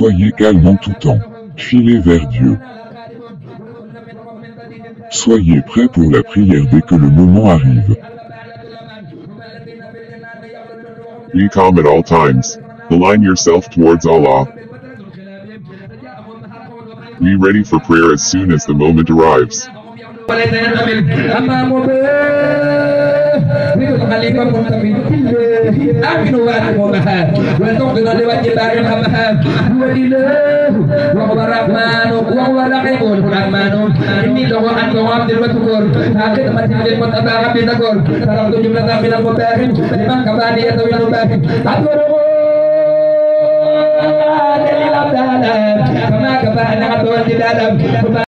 Soyez calme en tout temps. Filez vers Dieu. Soyez prêts pour la prière dès que le moment arrive. Be calm at all times. Align yourself towards Allah. Be ready for prayer as soon as the moment arrives.